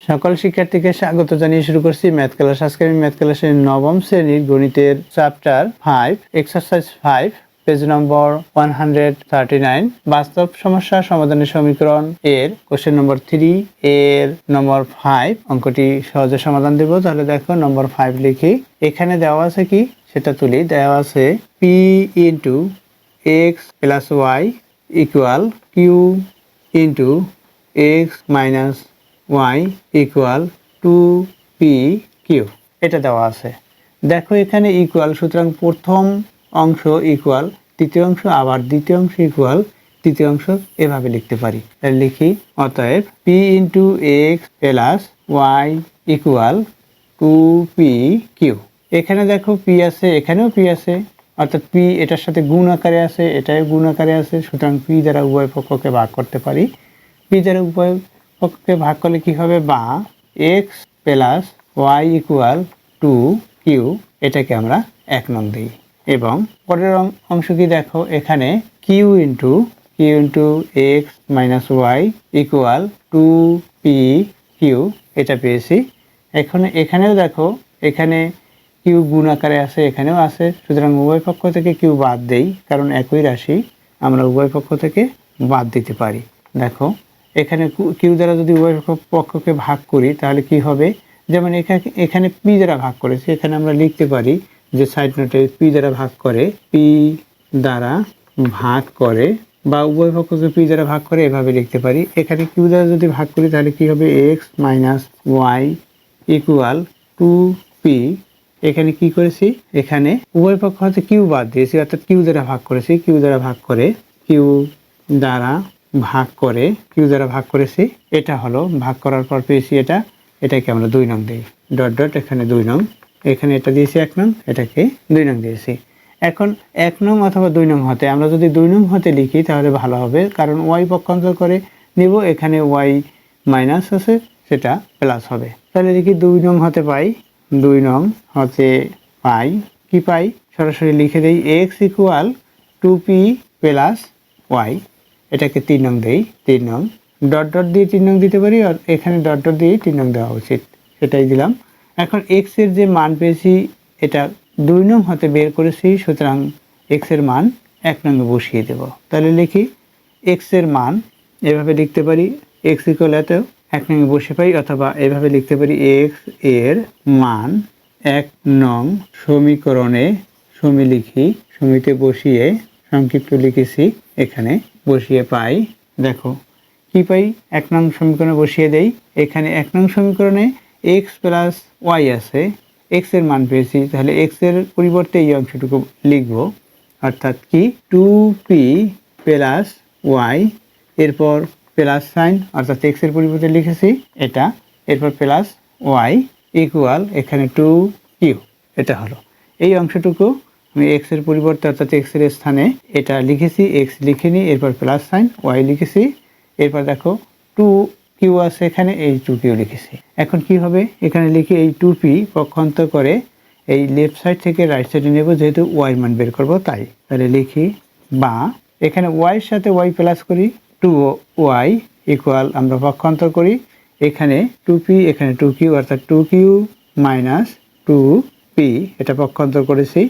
সকল শিক্ষার্থীকে স্বাগত জানিয়ে শুরু করছি ম্যাথ ক্লাস। আজকে আমি ম্যাথ ক্লাসের নবম শ্রেণীর গণিতের চ্যাপ্টার 5 এক্সারসাইজ 5 পেজ নম্বর 139 বাস্তব সমস্যা সমাধানের সমীকরণ এর কোশ্চেন নম্বর 3 এর নম্বর 5 অঙ্কটি সহজে সমাধান দেব। তাহলে দেখো নম্বর 5 লিখি। এখানে দেওয়া আছে কি সেটা তুলি। দেওয়া আছে p into x plus y equal q into x minus y equal 2p q, এটা দেওয়া আছে। দেখো এখানে ইকুয়াল, সুতরাং প্রথম অংশ ইকুয়াল তৃতীয় অংশ, আবার দ্বিতীয় অংশ ইকুয়াল তৃতীয় অংশ, এভাবে লিখতে পারি। তাহলে লিখি অতএব p into x plus y equal 2p q. এখানে দেখো p আছে, এখানেও p আছে, অর্থাৎ p এটার সাথে গুণ আকারে আছে, এটাও গুণ আকারে আছে, সুতরাং p দ্বারা উভয় পক্ষকে ভাগ করতে পারি। p দ্বারা উভয় পক্ষকে ভাগ করলে কি হবে, বা x plus y equal 2q, এটাকে আমরা 1 নং দিই। এবং পরের অংশ কি দেখো, এখানে q into x minus y equal 2p q, এটা পেয়েছি। এখানেও দেখো, এখানে কিউ গুণ আকারে আছে, এখানেও আছে, সুতরাং উভয় পক্ষ থেকে কিউ বাদ দেই, কারণ একই রাশি, আমরা উভয় পক্ষ থেকে বাদ দিতে পারি। দেখো এখানে কিউ দ্বারা যদি উভয় পক্ষকে ভাগ করি তাহলে কি হবে, যেমন এখানে পি দ্বারা ভাগ করেছি, এখানে আমরা লিখতে পারি যে সাইড নোটে পি দ্বারা ভাগ করে, পি দ্বারা ভাগ করে, বা উভয় পক্ষকে পি দ্বারা ভাগ করে, এভাবে লিখতে পারি। এখানে কিউ দ্বারা যদি ভাগ করি তাহলে কি হবে, x minus y equal 2p। এখানে কি করেছি, এখানে উভয় পক্ষ হতে কিউ বাদ দিয়েছি, অর্থাৎ কিউ দ্বারা ভাগ করেছি, কিউ দ্বারা ভাগ করে, কিউ দ্বারা ভাগ করে, কিউ দ্বারা ভাগ করেছি, এটা হলো ভাগ করার পর পেয়েছি এটাকে আমরা 2 নং দিই, ডট ডট, এখানে 2 নং, এখানে এটা দিয়েছি 1 নং, এটাকে 2 নং দিয়েছি। এখন 1 নং অথবা 2 নং হতে, আমরা যদি 2 নং হতে লিখি তাহলে ভালো হবে, কারণ ওয়াই পক্ষান্তর করে নিব, এখানে ওয়াই মাইনাস আছে, সেটা প্লাস হবে। তাহলে লিখি 2 নং হতে পাই, 2 নং হতে পাই, কি পাই, সরাসরি লিখে দেই x equal 2p plus Y, এটাকে 3 নং দেই, 3 নং, ডট ডট দিয়ে 3 নং দিতে পারি, আর এখানে ডট ডট দিয়ে 3 নং দেওয়া উচিত, সেটাই দিলাম। এখন এক্স এর যে মান পেয়েছি এটা 2 নং হতে বের করেছি, সুতরাং এক্স এর মান 1 নং বসিয়ে দেব। তাহলে লিখি এক্স এর মান, এভাবে লিখতে পারি, এক্স ইকুয়াল এত 1 নং বসে পাই, অথবা এভাবে লিখতে পারি এক্স এর মান 1 নং সমীকরণে, সমী লিখি, সমীতে বসিয়ে সংক্ষিপ্ত লিখেছি, এখানে বসিয়ে পাই। দেখো কি পাই, 1 নং সমীকরণে বসিয়ে দেই। এখানে 1 নং সমীকরণে এক্স প্লাস ওয়াই আছে, এক্স এর মান পেয়েছি, তাহলে এক্স এর পরিবর্তে এই অংশটুকু লিখব, অর্থাৎ কি 2p প্লাস ওয়াই, এরপর প্লাস সাইন, অর্থাৎ এক্স এর পরিবর্তে লিখেছি এটা, এরপর প্লাস ওয়াই ইকুয়াল এখানে 2q, এটা হলো এই অংশটুকু। আমি এক্স এর পরিবর্তে, অর্থাৎ এক্স এর স্থানে এটা লিখেছি, এক্স লিখিনি, এরপর প্লাস সাইন, ওয়াই লিখেছি, এরপর দেখো 2q আছে এখানে, এই 2q লিখেছি। এখন কি হবে, এখানে লিখি এই 2p পক্ষান্তর করে এই লেফট সাইড থেকে রাইট সাইডে নেব, যেহেতু ওয়াই মান বের করব তাই। তাহলে লিখি বা, এখানে ওয়াই এর সাথে ওয়াই প্লাস করি, 2y ইকুয়াল, আমরা পক্ষান্তর করি, এখানে 2p, এখানে 2q, অর্থাৎ 2q মাইনাস 2p, এটা পক্ষান্তর করেছি,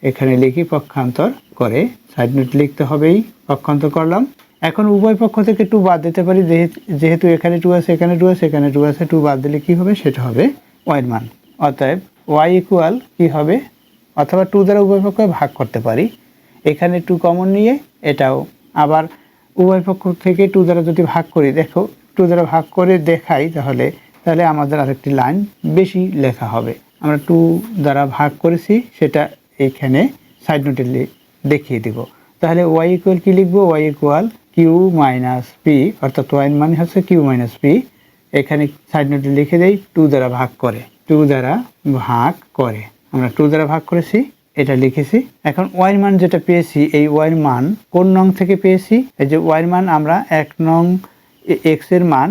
এখানে লিখি পক্ষান্তর করে, সাইড নোট লিখতে হবেই, পক্ষান্তর করলাম। এখন উভয় পক্ষ থেকে 2 বাদ দিতে পারি, যেহেতু এখানে 2 আছে, এখানে 2 আছে, এখানে 2 আছে, 2 বাদ দিলে কি হবে, সেটা হবে ওয়াই এর মান। অতএব ওয়াই ইকুয়াল কি হবে, অথবা 2 দ্বারা উভয় পক্ষকে ভাগ করতে পারি, এখানে 2 কমন নিয়ে এটাও, আবার উভয় পক্ষ থেকে 2 দ্বারা যদি ভাগ করি, দেখো 2 দ্বারা ভাগ করে দেখাই, তাহলে আমাদের আরেকটি লাইন বেশি লেখা হবে। আমরা 2 দ্বারা ভাগ করেছি, সেটা এখানে সাইড নোটে দেখিয়ে দিব। তাহলে ওয়াই ইকুয়াল কি লিখবো, y equal q minus p, অর্থাৎ ওয়াই মানে হচ্ছে কিউ মাইনাস পি, এখানে সাইড নোটে লিখে দেই 2 দ্বারা ভাগ করে, 2 দ্বারা ভাগ করে, আমরা 2 দ্বারা ভাগ করেছি, এটা লিখেছি। এখন ওয়াই মান যেটা পেয়েছি, এই ওয়াই মান কোন নং থেকে পেয়েছি, এই যে ওয়াই মান আমরা 1 নং, এক্স এর মান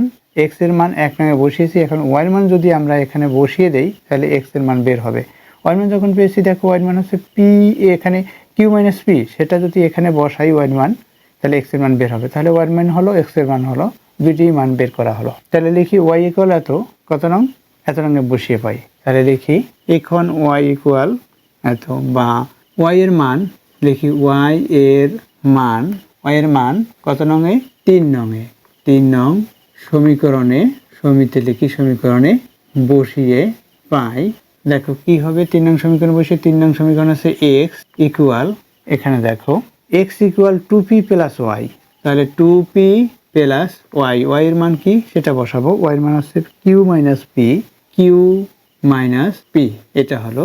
1 নং বসিয়েছি। এখন ওয়াই মান যদি আমরা এখানে বসিয়ে দেই তাহলে এক্স এর মান বের হবে। ওয়াই মান যখন পেয়েছি, দেখো ওয়াই মান হচ্ছে পি, এখানে কিউ মাইনাস পি, সেটা যদি এখানে বসাই ওয়াই মান, তাহলে এক্স এর মান বের হবে। তাহলে ওয়াই মান হলো, এক্স এর মান হলো দুইটি মান বের করা হলো। তাহলে লিখি ওয়াই ইকুয়াল এত, কত নং, এত নঙে বসিয়ে পাই। তাহলে লিখি এখন ওয়াই ইকুয়াল এত, বা ওয়াই এর মান লিখি ওয়াই এর মান কত নঙে, 3 নঙে, 3 নং সমীকরণে, সমীকরণে বসিয়ে পাই। দেখো কি হবে, 3 নং সমীকরণ বসিয়ে, 3 নং সমীকরণ আছে এক্স ইকুয়াল, এখানে দেখো x equal 2p plus Y. তাহলে 2p প্লাস ওয়াই, ওয়াই এর মান কি সেটা বসাবো। ওয়াই এর মান আছে কিউ মাইনাস পি, এটা হলো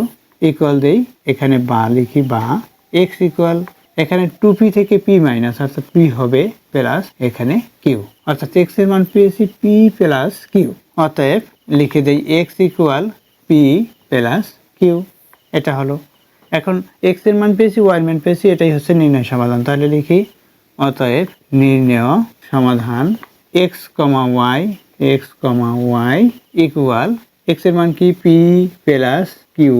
ইকুয়াল দেই, এখানে বা লিখি, বা এক্স ইকুয়াল এখানে 2p থেকে p মাইনাস, অর্থাৎ p হবে প্লাস এখানে কিউ, অর্থাৎ x এর মান পেয়েছি p প্লাস কিউ। অতএব লিখে দেই x equal p plus q, এটা হলো। এখন x এর মান পেয়েছি, y এর মান পেয়েছি, এটাই হচ্ছে নির্ণয় সমাধান। তাহলে লিখি অতএব নির্ণয় সমাধান x, y ইকুয়াল x এর মান কি p প্লাস কিউ,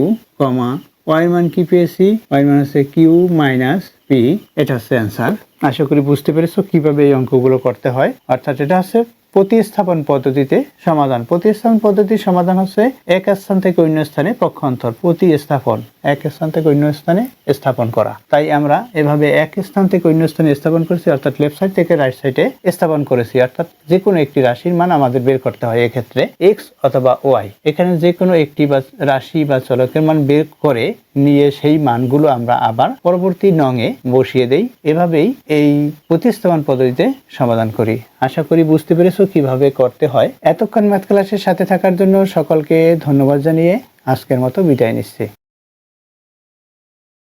y এর মান কি পেয়েছি, y এর মান হচ্ছে কিউ মাইনাস পি, এটা হচ্ছে অ্যান্সার। আশা করি বুঝতে পেরেছো কিভাবে এই অঙ্কগুলো করতে হয়। অর্থাৎ এটা হচ্ছে প্রতিস্থাপন পদ্ধতিতে সমাধান। প্রতিস্থাপন পদ্ধতির সমাধান হচ্ছে এক স্থান থেকে অন্য স্থানে পক্ষান্তর, প্রতিস্থাপন, এক স্থান থেকে অন্য স্থানে স্থাপন করা। তাই আমরা এভাবে এক স্থান থেকে অন্য স্থানে স্থাপন করেছি, অর্থাৎ লেফট সাইড থেকে রাইট সাইডে স্থাপন করেছি। অর্থাৎ যে কোনো একটি রাশির মান আমাদের বের করতে হয়, এক্ষেত্রে এক্স অথবা ওয়াই। এখানে যে কোনো একটি বা রাশি বা চলকের মান বের করে নিয়ে সেই মানগুলো আমরা আবার পরবর্তী নঙে বসিয়ে দেই। এভাবেই এই প্রতিস্থাপন পদ্ধতিতে সমাধান করি। আশা করি বুঝতে পেরেছো কিভাবে করতে হয়। এতক্ষণ ম্যাথ ক্লাসের সাথে থাকার জন্য সকলকে ধন্যবাদ জানিয়ে আজকের মতো বিদায় নিচ্ছি।